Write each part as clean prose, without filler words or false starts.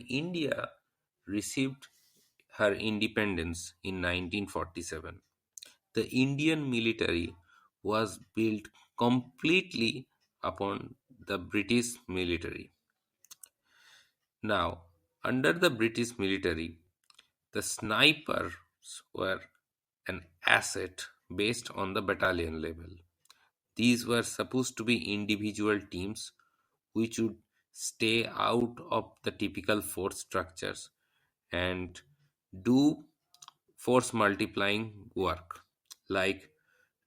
India received her independence in 1947, the Indian military was built completely upon the British military. Now, under the British military, the snipers were an asset based on the battalion level. These were supposed to be individual teams which would stay out of the typical force structures and do force multiplying work like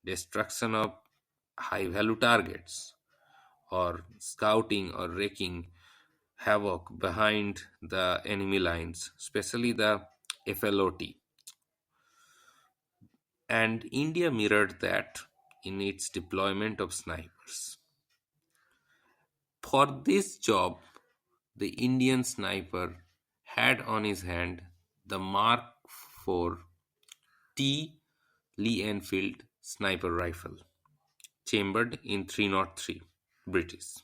destruction of high value targets or scouting or wreaking havoc behind the enemy lines, especially the FLOT. And India mirrored that in its deployment of snipers. For this job, the Indian sniper had on his hand the Mark IV T Lee Enfield sniper rifle, chambered in 303 British.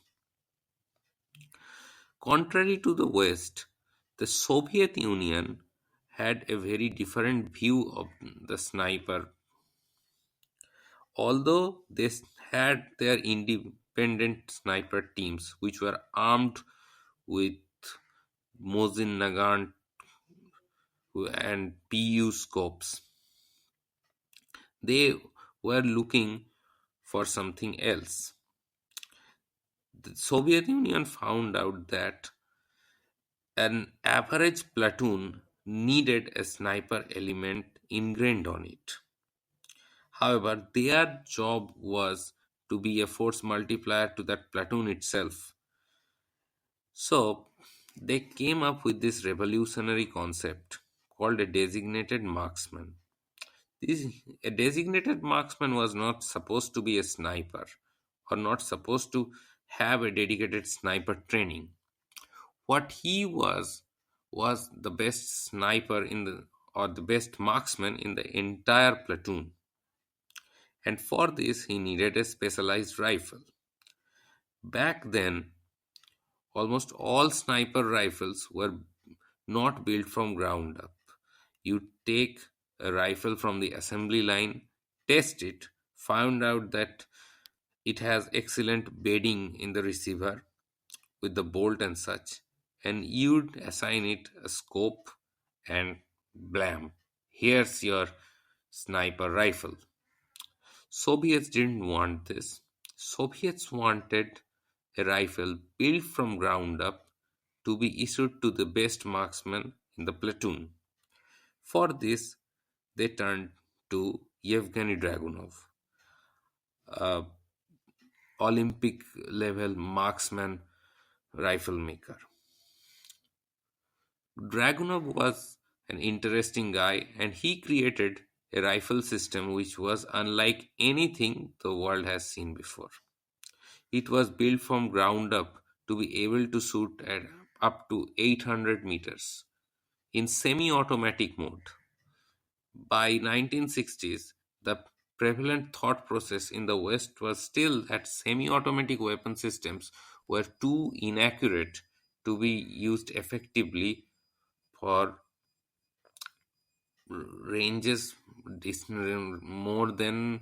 Contrary to the West, the Soviet Union had a very different view of the sniper. Although they had their independent sniper teams, which were armed with Mosin Nagant and PU scopes, they were looking for something else. The Soviet Union found out that an average platoon needed a sniper element ingrained on it. However, their job was to be a force multiplier to that platoon itself. So, they came up with this revolutionary concept called a designated marksman. This, a designated marksman was not supposed to be a sniper or not supposed to have a dedicated sniper training. What he was the best sniper in the or the best marksman in the entire platoon. And for this he needed a specialized rifle. Back then, almost all sniper rifles were not built from ground up. You take a rifle from the assembly line, test it, found out that it has excellent bedding in the receiver with the bolt and such, and you'd assign it a scope and blam, here's your sniper rifle. Soviets didn't want this. Soviets wanted a rifle built from ground up to be issued to the best marksman in the platoon. For this, they turned to Yevgeny Dragunov, a Olympic level marksman rifle maker. Dragunov was an interesting guy and he created a rifle system which was unlike anything the world has seen before. It was built from ground up to be able to shoot at up to 800 meters in semi-automatic mode. By 1960s, the prevalent thought process in the West was still that semi-automatic weapon systems were too inaccurate to be used effectively for ranges more than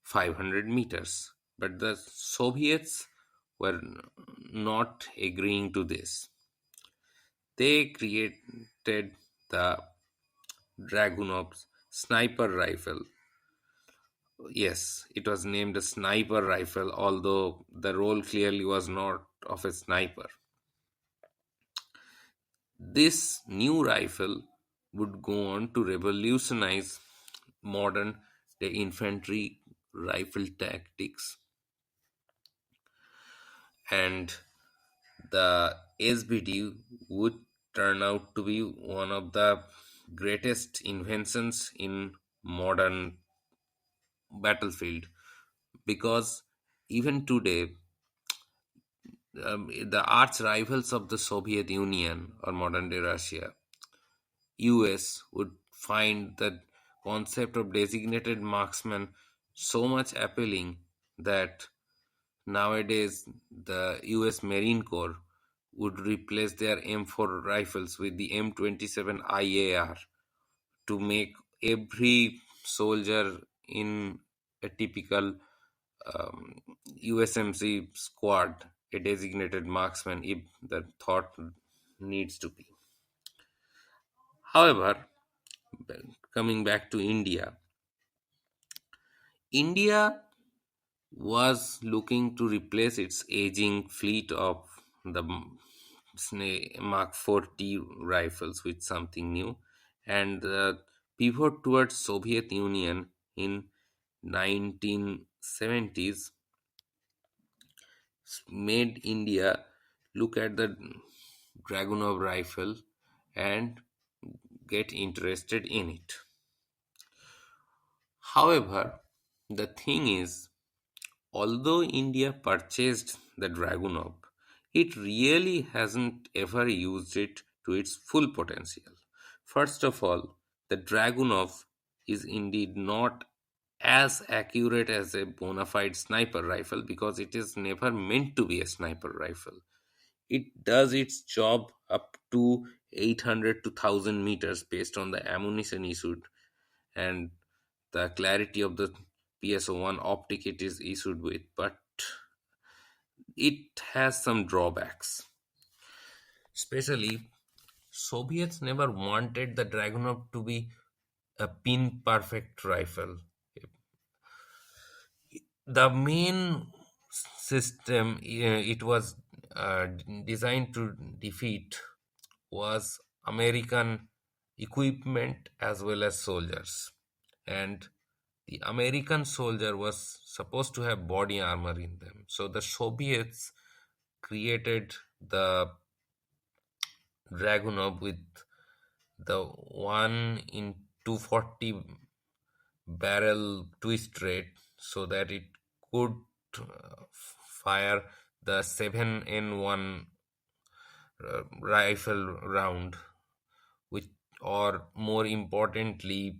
500 meters. But the Soviets were not agreeing to this. They created the Dragunov's sniper rifle. Yes, it was named a sniper rifle, although the role clearly was not of a sniper. This new rifle would go on to revolutionize modern day infantry rifle tactics, and the SBD would turn out to be one of the greatest inventions in modern battlefield, because even today the arch rivals of the Soviet Union or modern day Russia, US, would find the concept of designated marksman so much appealing that nowadays the US Marine Corps would replace their M4 rifles with the M27 IAR to make every soldier in a typical USMC squad a designated marksman if the thought needs to be. However, coming back to India, India was looking to replace its aging fleet of the Mark 40 rifles with something new, and the pivot towards Soviet Union in 1970s made India look at the Dragunov rifle and get interested in it. However, the thing is, although India purchased the Dragunov, it really hasn't ever used it to its full potential. First of all, the Dragunov is indeed not as accurate as a bona fide sniper rifle because it is never meant to be a sniper rifle. It does its job up to 800 to 1000 meters based on the ammunition issued and the clarity of the PSO1 optic it is issued with, but it has some drawbacks. Especially, Soviets never wanted the Dragunov to be a pin perfect rifle. The main system it was designed to defeat was American equipment as well as soldiers. And the American soldier was supposed to have body armor in them. So the Soviets created the Dragunov with the 1 in 240 barrel twist rate so that it could fire the 7N1 rifle round, which, or more importantly,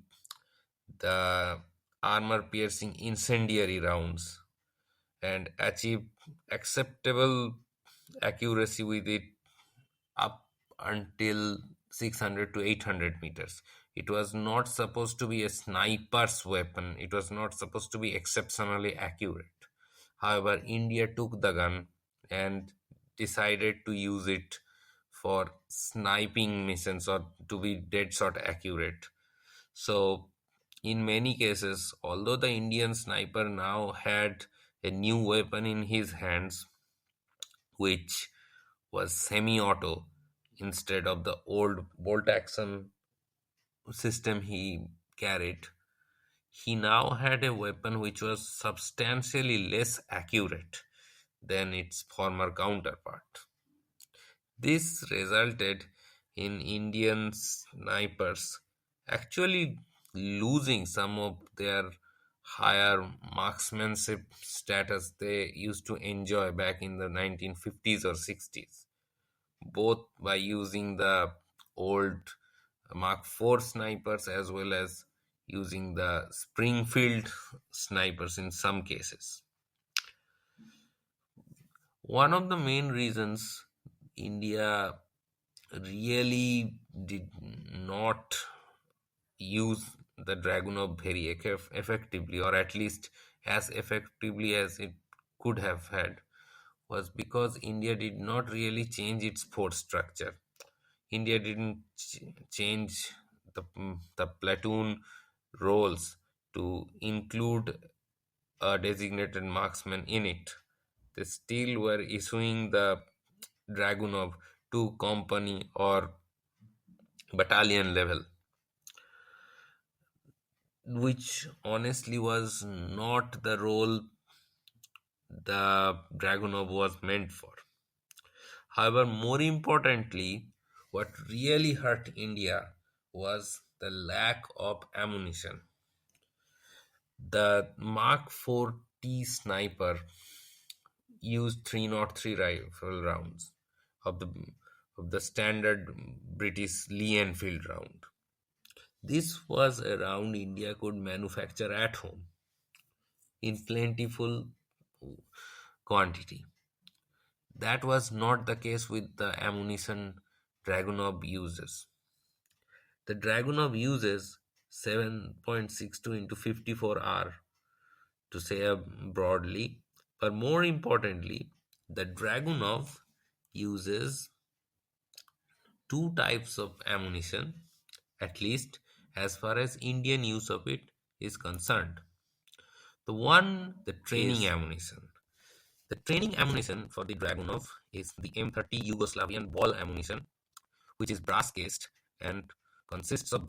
the armor piercing incendiary rounds, and achieve acceptable accuracy with it up until 600 to 800 meters. It was not supposed to be a sniper's weapon, it was not supposed to be exceptionally accurate. However, India took the gun and decided to use it for sniping missions or to be dead shot accurate. So, in many cases, although the Indian sniper now had a new weapon in his hands, which was semi auto instead of the old bolt action system he carried, he now had a weapon which was substantially less accurate than its former counterpart. This resulted in Indian snipers actually losing some of their higher marksmanship status they used to enjoy back in the 1950s or 60s, both by using the old Mark 4 snipers as well as using the Springfield snipers in some cases. One of the main reasons India really did not use the Dragunov very effectively, or at least as effectively as it could have had, was because India did not really change its force structure. India didn't change the platoon roles to include a designated marksman in it. They still were issuing the Dragunov to company or battalion level, which honestly was not the role the Dragunov was meant for. However, more importantly, what really hurt India was the lack of ammunition. The Mark 4T sniper used 303 rifle rounds of the standard British Lee Enfield round. This was a round India could manufacture at home in plentiful quantity. That was not the case with the ammunition Dragunov uses. The Dragunov uses 7.62 into 54R to say broadly, but more importantly, the Dragunov uses two types of ammunition, at least as far as Indian use of it is concerned. The training Yes. ammunition. The training ammunition for the Dragunov is the M30 Yugoslavian ball ammunition, which is brass cased and consists of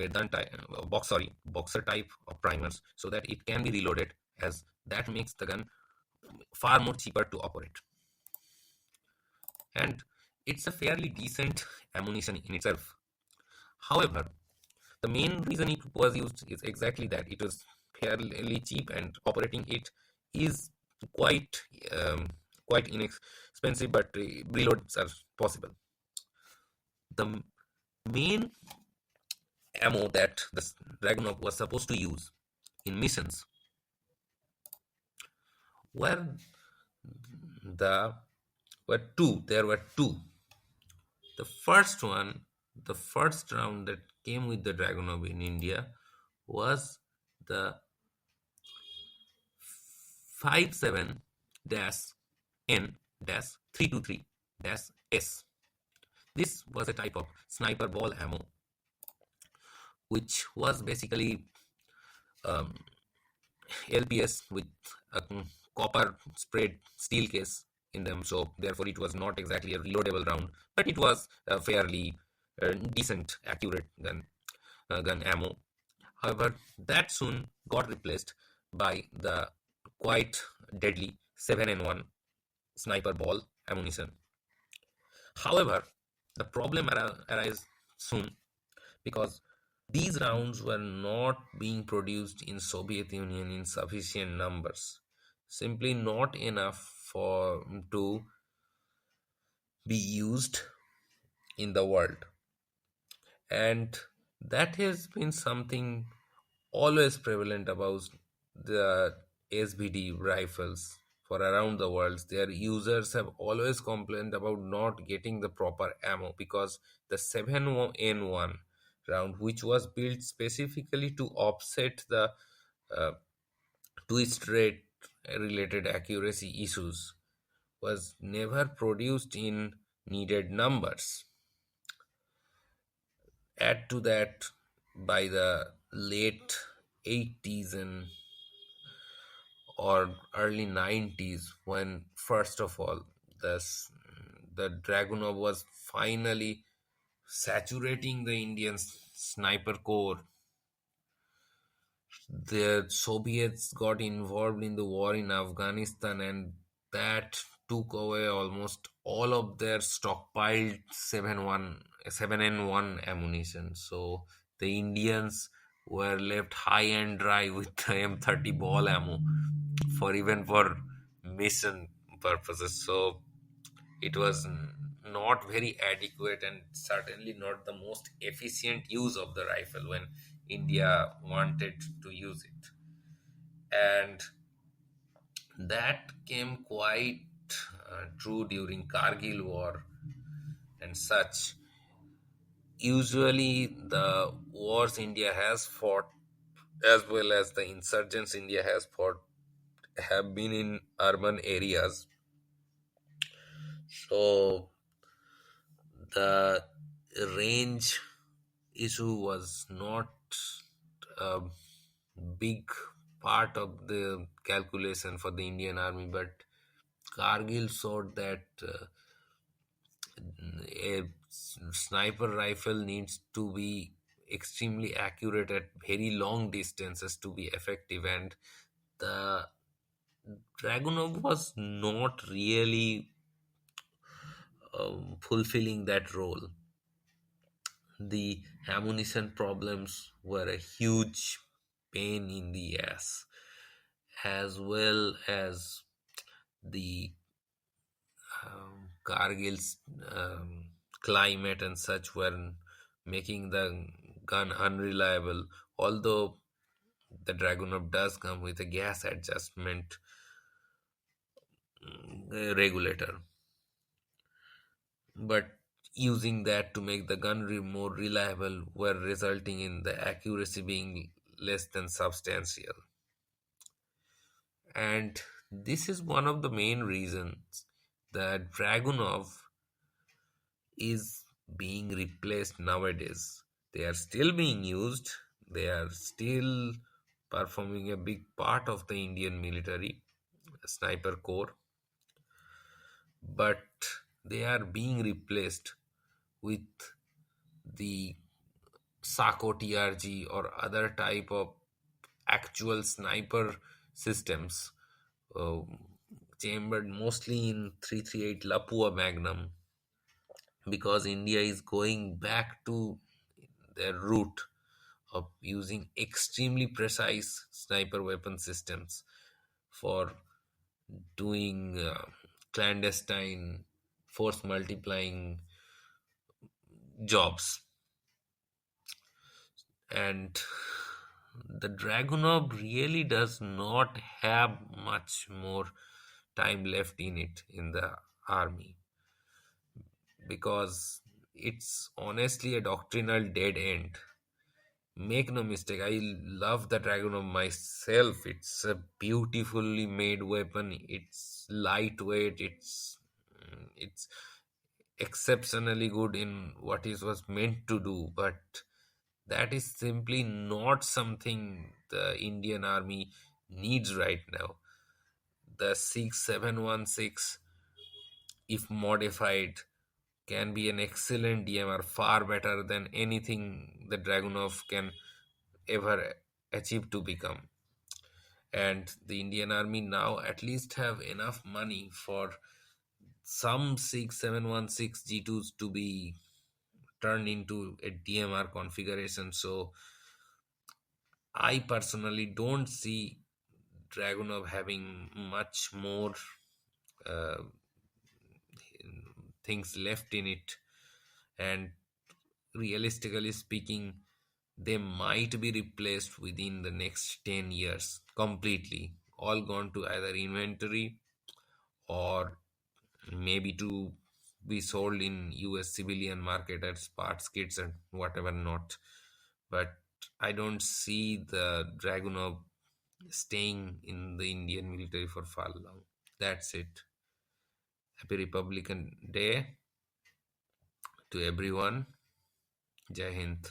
boxer type of primers, so that it can be reloaded, as that makes the gun far more cheaper to operate. And it's a fairly decent ammunition in itself. However, the main reason it was used is exactly that it was fairly cheap, and operating it is quite quite inexpensive, but reloads are possible. The main ammo that the Dragunov was supposed to use in missions were the were two. There were two. The first one, the first round that came with the Dragunov in India was the 57-N-323-S. This was a type of sniper ball ammo, which was basically um, LPS with a copper sprayed steel case in them, so therefore it was not exactly a reloadable round, but it was a fairly decent, accurate gun ammo. However, that soon got replaced by the quite deadly 7N1 sniper ball ammunition. However, the problem arises soon, because these rounds were not being produced in Soviet Union in sufficient numbers, simply not enough for to be used in the world. And that has been something always prevalent about the SBD rifles for around the world. Their users have always complained about not getting the proper ammo, because the 7N1 round, which was built specifically to offset the uh, twist rate related accuracy issues, was never produced in needed numbers. Add to that, by the late 80s and or early 90s, when first of all the Dragunov was finally saturating the Indian sniper corps, the Soviets got involved in the war in Afghanistan, and that took away almost all of their stockpiled 7N1 ammunition. So the Indians were left high and dry with the M30 ball ammo for even for mission purposes. So it was not very adequate, and certainly not the most efficient use of the rifle when India wanted to use it. And that came quite true during Kargil war and such. Usually, the wars India has fought, as well as the insurgents India has fought, have been in urban areas. So the range issue was not a big part of the calculation for the Indian army, but Kargil showed that a sniper rifle needs to be extremely accurate at very long distances to be effective, and the Dragunov was not really fulfilling that role. The ammunition problems were a huge pain in the ass, as well as the Kargil's climate and such were making the gun unreliable. Although the Dragunov does come with a gas adjustment regulator. but using that to make the gun more reliable were resulting in the accuracy being less than substantial. And this is one of the main reasons that Dragunov is being replaced nowadays. They are still being used, they are still performing a big part of the Indian military, sniper corps, but they are being replaced with the Sako TRG or other type of actual sniper systems, uh, chambered mostly in 338 Lapua Magnum, because India is going back to their root of using extremely precise sniper weapon systems for doing clandestine force multiplying jobs. And the Dragunov really does not have much more time left in it in the army, because it's honestly a doctrinal dead end. Make no mistake, I love the Dragunov myself. It's a beautifully made weapon. It's lightweight. It's exceptionally good in what it was meant to do, but that is simply not something the Indian Army needs right now. The 6716, if modified, can be an excellent DMR, far better than anything the Dragunov can ever achieve to become. And the Indian Army now at least have enough money for some 6716 G2s to be turned into a DMR configuration. So I personally don't see Dragunov having much more uh, things left in it. And realistically speaking, they might be replaced within the next 10 years completely, all gone to either inventory or maybe to be sold in US civilian market as parts kits and whatever not. But I don't see the Dragunov staying in the Indian military for far long. That's it. Happy Republican Day to everyone. Jai Hind.